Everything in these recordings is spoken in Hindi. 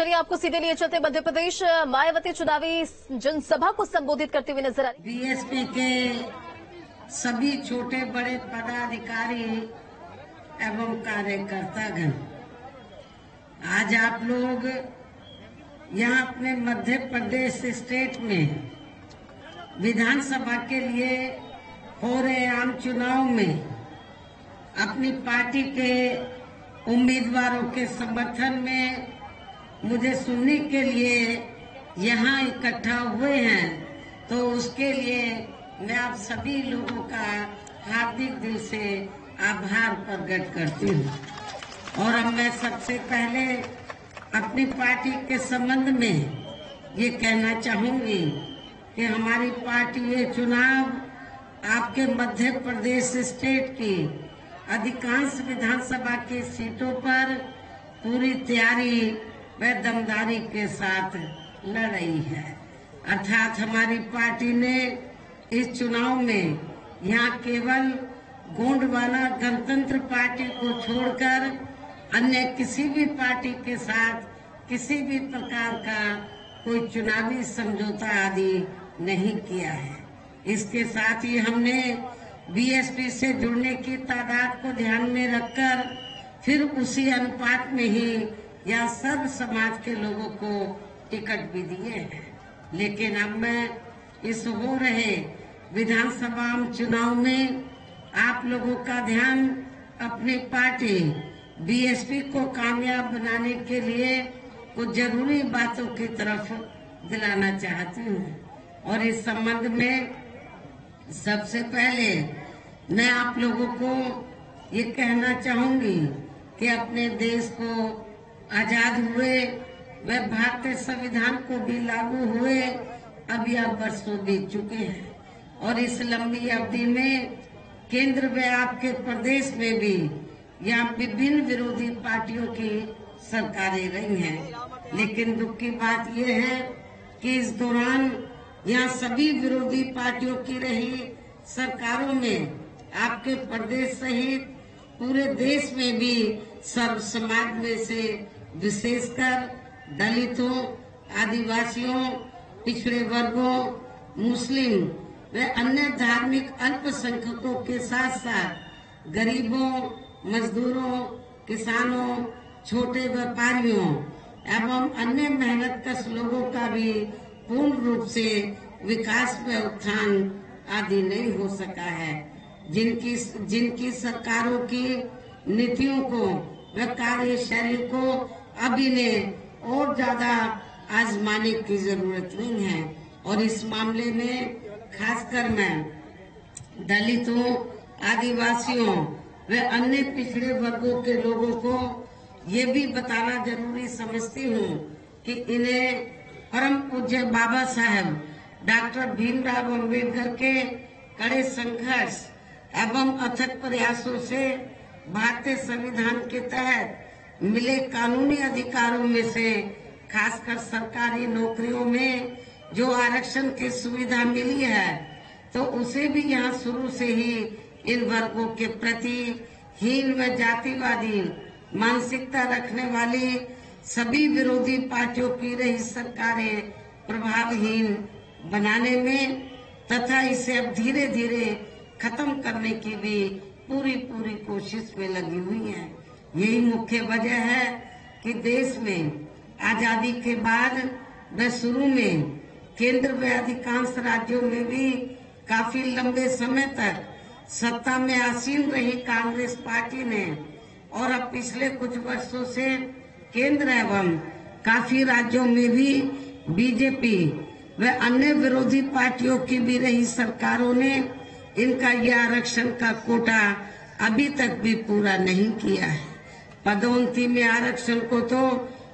चलिए आपको सीधे लिए चलते मध्य प्रदेश। मायावती चुनावी जनसभा को संबोधित करते हुए नजर आ रही। बीएसपी के सभी छोटे बड़े पदाधिकारी एवं कार्यकर्तागण, आज आप लोग यहाँ अपने मध्य प्रदेश स्टेट में विधानसभा के लिए हो रहे आम चुनाव में अपनी पार्टी के उम्मीदवारों के समर्थन में मुझे सुनने के लिए यहाँ इकट्ठा हुए हैं, तो उसके लिए मैं आप सभी लोगों का हार्दिक दिल से आभार प्रकट करती हूँ। और अब मैं सबसे पहले अपनी पार्टी के संबंध में ये कहना चाहूंगी कि हमारी पार्टी ये चुनाव आपके मध्य प्रदेश स्टेट की अधिकांश विधानसभा की सीटों पर पूरी तैयारी व दमदारी के साथ लड़ रही है। अर्थात हमारी पार्टी ने इस चुनाव में यहाँ केवल गोंडवाना गणतंत्र पार्टी को छोड़कर अन्य किसी भी पार्टी के साथ किसी भी प्रकार का कोई चुनावी समझौता आदि नहीं किया है। इसके साथ ही हमने बीएसपी से जुड़ने की तादाद को ध्यान में रखकर फिर उसी अनुपात में ही यहाँ सर्व समाज के लोगों को टिकट भी दिए हैं। लेकिन अब मैं इस हो रहे विधानसभा चुनाव में आप लोगों का ध्यान अपनी पार्टी बीएसपी को कामयाब बनाने के लिए कुछ जरूरी बातों की तरफ दिलाना चाहती हूँ। और इस संबंध में सबसे पहले मैं आप लोगों को ये कहना चाहूंगी कि अपने देश को आजाद हुए व भारतीय संविधान को भी लागू हुए अब यह वर्षों बीत चुके हैं और इस लंबी अवधि में केंद्र व आपके प्रदेश में भी यहाँ विभिन्न विरोधी पार्टियों की सरकारें रही हैं। लेकिन दुख की बात यह है कि इस दौरान यहाँ सभी विरोधी पार्टियों की रही सरकारों में आपके प्रदेश सहित पूरे देश में भी सर्व समाज में से विशेषकर दलितों, आदिवासियों, पिछड़े वर्गों, मुस्लिम व अन्य धार्मिक अल्पसंख्यकों के साथ साथ गरीबों, मजदूरों, किसानों, छोटे व्यापारियों एवं अन्य मेहनतकश लोगों का भी पूर्ण रूप से विकास व उत्थान आदि नहीं हो सका है। जिनकी सरकारों की नीतियों को व कार्यशैली को अभी ने और ज्यादा आजमाने की जरूरत नहीं है। और इस मामले में खासकर मैं दलितों, आदिवासियों व अन्य पिछड़े वर्गों के लोगों को ये भी बताना जरूरी समझती हूँ कि इन्हें परम पूज्य बाबा साहब डॉक्टर भीमराव अम्बेडकर के कड़े संघर्ष एवं अथक प्रयासों से भारतीय संविधान के तहत मिले कानूनी अधिकारों में से खासकर सरकारी नौकरियों में जो आरक्षण की सुविधा मिली है, तो उसे भी यहाँ शुरू से ही इन वर्गों के प्रति हीन व जातिवादी मानसिकता रखने वाली सभी विरोधी पार्टियों की रही सरकारें प्रभावहीन बनाने में तथा इसे अब धीरे धीरे खत्म करने की भी पूरी कोशिश में लगी हुई है। यही मुख्य वजह है कि देश में आजादी के बाद व शुरू में केंद्र व अधिकांश राज्यों में भी काफी लंबे समय तक सत्ता में आसीन रही कांग्रेस पार्टी ने और अब पिछले कुछ वर्षों से केंद्र एवं काफी राज्यों में भी बीजेपी व अन्य विरोधी पार्टियों की भी रही सरकारों ने इनका यह आरक्षण का कोटा अभी तक भी पूरा नहीं किया है। पदोन्नति में आरक्षण को तो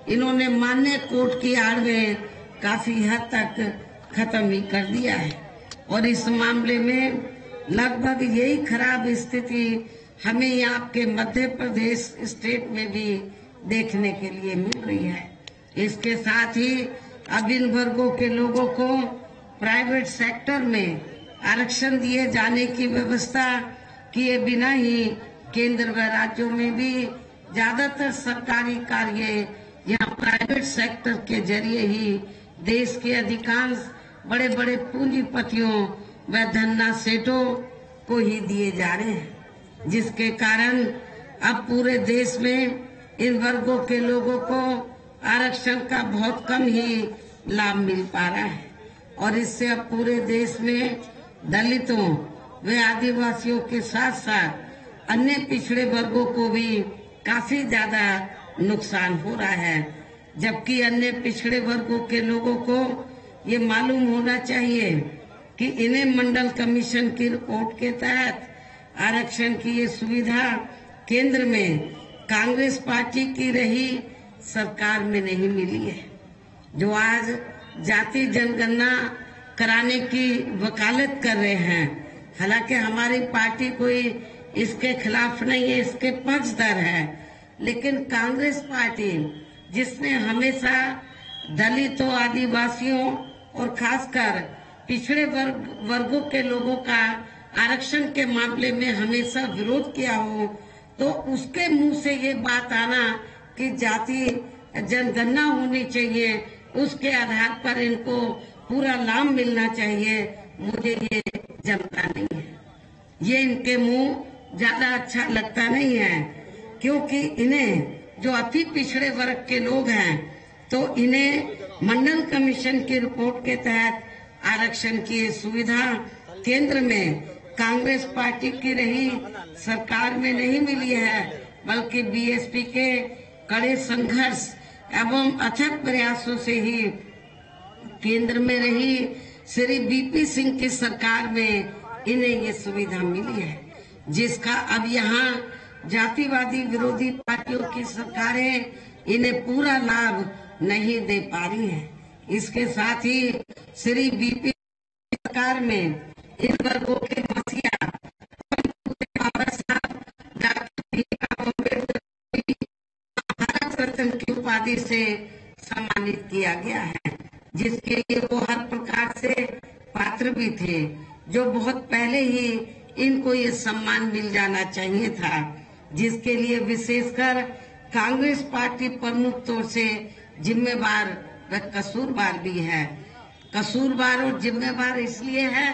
इन्होंने मान्य कोर्ट की आड़ में काफी हद तक खत्म ही कर दिया है। और इस मामले में लगभग यही खराब स्थिति हमें यहाँ के मध्य प्रदेश स्टेट में भी देखने के लिए मिल रही है। इसके साथ ही अब इन वर्गों के लोगों को प्राइवेट सेक्टर में आरक्षण दिए जाने की व्यवस्था किए बिना ही केंद्र व राज्यों में भी ज्यादातर सरकारी कार्य यहाँ प्राइवेट सेक्टर के जरिए ही देश के अधिकांश बड़े बड़े पूंजीपतियों व धन्ना सेठों को ही दिए जा रहे हैं, जिसके कारण अब पूरे देश में इन वर्गों के लोगों को आरक्षण का बहुत कम ही लाभ मिल पा रहा है और इससे अब पूरे देश में दलितों व आदिवासियों के साथ साथ अन्य पिछड़े वर्गों को भी काफी ज्यादा नुकसान हो रहा है। जबकि अन्य पिछड़े वर्गों के लोगों को ये मालूम होना चाहिए कि इन्हें मंडल कमीशन की रिपोर्ट के तहत आरक्षण की ये सुविधा केंद्र में कांग्रेस पार्टी की रही सरकार में नहीं मिली है, जो आज जाति जनगणना कराने की वकालत कर रहे हैं। हालांकि हमारी पार्टी कोई इसके खिलाफ नहीं है, इसके पक्षधर है, लेकिन कांग्रेस पार्टी जिसने हमेशा दलितों, आदिवासियों और खासकर पिछड़े वर्गों के लोगों का आरक्षण के मामले में हमेशा विरोध किया हो, तो उसके मुंह से ये बात आना कि जाति जनगणना होनी चाहिए, उसके आधार पर इनको पूरा लाभ मिलना चाहिए, मुझे ये जमता नहीं है। ये इनके मुंह ज्यादा अच्छा लगता नहीं है, क्योंकि इन्हें जो अति पिछड़े वर्ग के लोग हैं तो इन्हें मंडल कमीशन की रिपोर्ट के तहत आरक्षण की सुविधा केंद्र में कांग्रेस पार्टी की रही सरकार में नहीं मिली है, बल्कि बीएसपी के कड़े संघर्ष एवं अथक प्रयासों से ही केंद्र में रही श्री बीपी सिंह की सरकार में इन्हें ये सुविधा मिली है, जिसका अब यहाँ जातिवादी विरोधी पार्टियों की सरकारें इन्हें पूरा लाभ नहीं दे पा रही हैं। इसके साथ ही श्री बीपी सरकार में इन वर्गों के मसीहा बाबा साहब डॉक्टर भीमराव अम्बेडकर भारत रत्न की उपाधि से सम्मानित किया गया है, जिसके लिए वो हर प्रकार से पात्र भी थे, जो बहुत पहले ही इनको ये सम्मान मिल जाना चाहिए था, जिसके लिए विशेषकर कांग्रेस पार्टी प्रमुख तौर से जिम्मेवार व कसूरवार भी है। कसूरवार और जिम्मेवार इसलिए है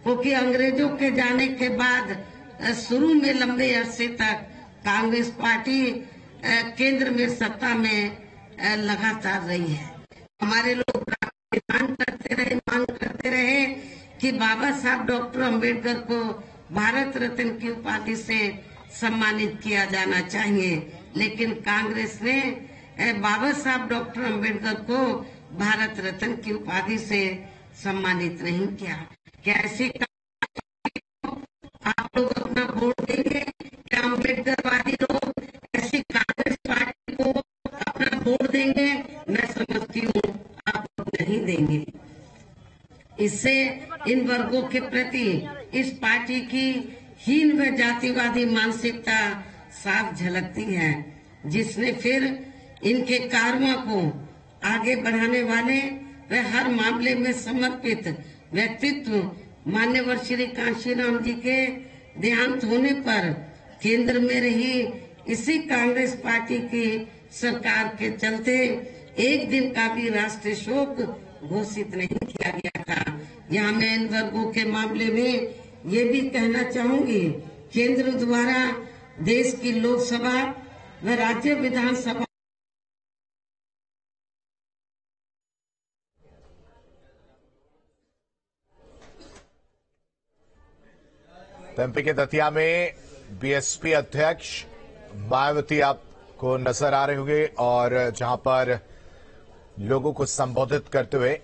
क्योंकि अंग्रेजों के जाने के बाद शुरू में लंबे अरसे तक कांग्रेस पार्टी केंद्र में सत्ता में लगातार रही है। हमारे लोग मांग करते रहे कि बाबा साहब डॉक्टर अम्बेडकर को भारत रत्न की उपाधि से सम्मानित किया जाना चाहिए, लेकिन कांग्रेस ने बाबा साहब डॉक्टर अम्बेडकर को भारत रत्न की उपाधि से सम्मानित नहीं किया। क्या ऐसी आप लोग अपना वोट देंगे? क्या अम्बेडकरवादी लोग ऐसी कांग्रेस पार्टी को अपना वोट देंगे? मैं समझती हूँ आप लोग नहीं देंगे। इससे इन वर्गों के प्रति इस पार्टी की हीन व जातिवादी मानसिकता साफ झलकती है, जिसने फिर इनके कार्यों को आगे बढ़ाने वाले व हर मामले में समर्पित व्यक्तित्व मान्यवर श्री कांशीराम जी के देहांत होने पर केंद्र में रही इसी कांग्रेस पार्टी की सरकार के चलते एक दिन का भी राष्ट्रीय शोक घोषित नहीं किया गया था। यहाँ मैं इन वर्गों के मामले में ये भी कहना चाहूंगी, केंद्र द्वारा देश की लोकसभा व राज्य विधानसभा एमपी के दतिया में बीएसपी अध्यक्ष मायावती आपको नजर आ रहे होंगे और जहां पर लोगों को संबोधित करते हुए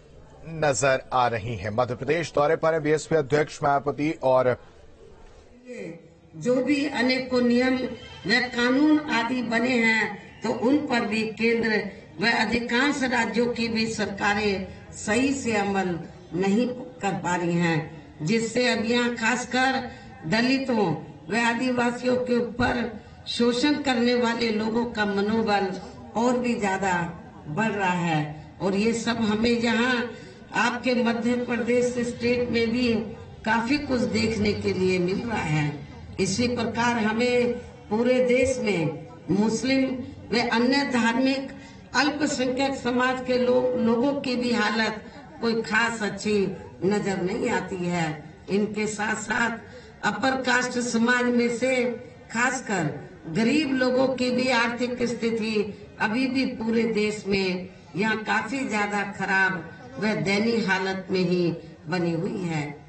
नजर आ रही हैं। मध्य प्रदेश दौरे पर है बीएसपी अध्यक्ष मायावती और जो भी अनेकों नियम व कानून आदि बने हैं तो उन पर भी केंद्र व अधिकांश राज्यों की भी सरकारें सही से अमल नहीं कर पा रही हैं, जिससे अब यहाँ खासकर दलितों व आदिवासियों के ऊपर शोषण करने वाले लोगों का मनोबल और भी ज्यादा बढ़ रहा है। और ये सब हमें यहाँ आपके मध्य प्रदेश स्टेट में भी काफी कुछ देखने के लिए मिल रहा है। इसी प्रकार हमें पूरे देश में मुस्लिम व अन्य धार्मिक अल्पसंख्यक समाज के लोगों की भी हालत कोई खास अच्छी नजर नहीं आती है। इनके साथ साथ अपर कास्ट समाज में से खासकर गरीब लोगों की भी आर्थिक स्थिति अभी भी पूरे देश में यहाँ काफी ज्यादा खराब व दयनीय हालत में ही बनी हुई है।